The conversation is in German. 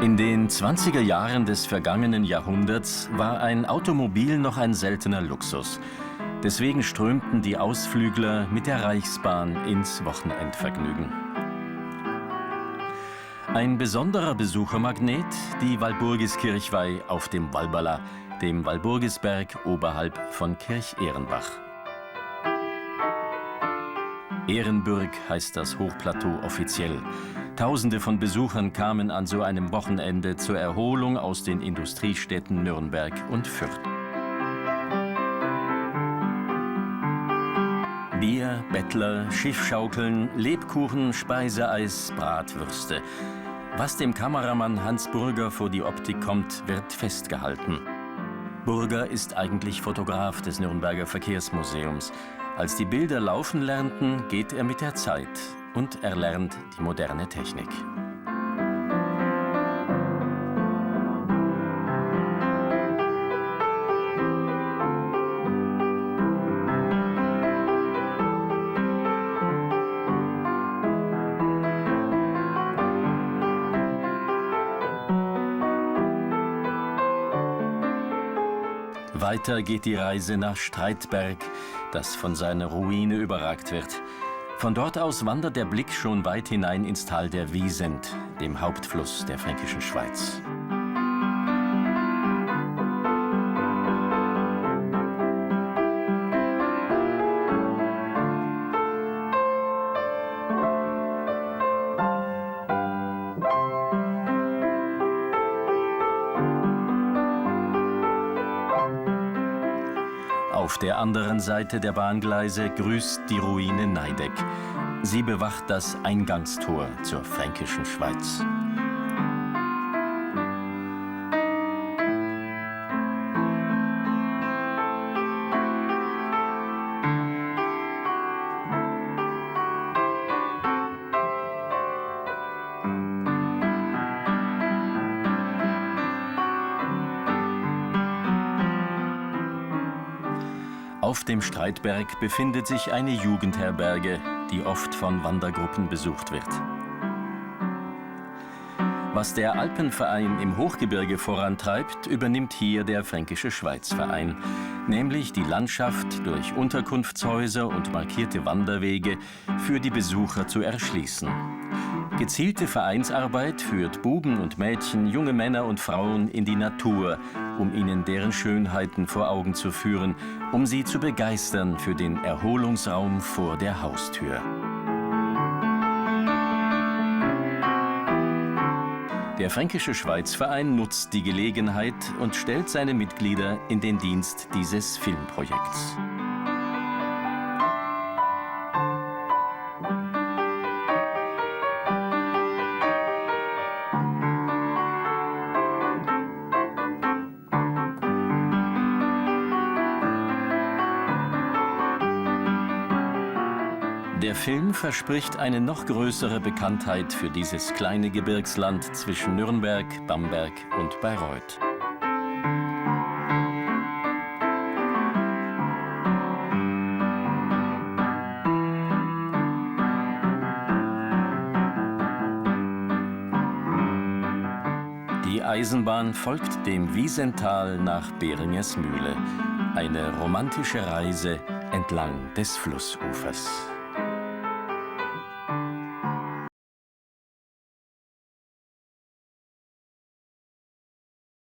In den 20er Jahren des vergangenen Jahrhunderts war ein Automobil noch ein seltener Luxus. Deswegen strömten die Ausflügler mit der Reichsbahn ins Wochenendvergnügen. Ein besonderer Besuchermagnet, die Walpurgiskirchweih auf dem Walberla, dem Walpurgisberg oberhalb von Kirch-Ehrenbach. Ehrenbürg heißt das Hochplateau offiziell. Tausende von Besuchern kamen an so einem Wochenende zur Erholung aus den Industriestädten Nürnberg und Fürth. Bier, Bettler, Schiffschaukeln, Lebkuchen, Speiseeis, Bratwürste. Was dem Kameramann Hans Burger vor die Optik kommt, wird festgehalten. Burger ist eigentlich Fotograf des Nürnberger Verkehrsmuseums. Als die Bilder laufen lernten, geht er mit der Zeit und er lernt die moderne Technik. Weiter geht die Reise nach Streitberg, das von seiner Ruine überragt wird. Von dort aus wandert der Blick schon weit hinein ins Tal der Wiesent, dem Hauptfluss der Fränkischen Schweiz. Auf der anderen Seite der Bahngleise grüßt die Ruine Neideck. Sie bewacht das Eingangstor zur Fränkischen Schweiz. Auf dem Streitberg befindet sich eine Jugendherberge, die oft von Wandergruppen besucht wird. Was der Alpenverein im Hochgebirge vorantreibt, übernimmt hier der Fränkische Schweizverein, nämlich die Landschaft durch Unterkunftshäuser und markierte Wanderwege für die Besucher zu erschließen. Gezielte Vereinsarbeit führt Buben und Mädchen, junge Männer und Frauen in die Natur, um ihnen deren Schönheiten vor Augen zu führen, um sie zu begeistern für den Erholungsraum vor der Haustür. Der Fränkische Schweizverein nutzt die Gelegenheit und stellt seine Mitglieder in den Dienst dieses Filmprojekts. Der Film verspricht eine noch größere Bekanntheit für dieses kleine Gebirgsland zwischen Nürnberg, Bamberg und Bayreuth. Die Eisenbahn folgt dem Wiesental nach Beringersmühle. Eine romantische Reise entlang des Flussufers.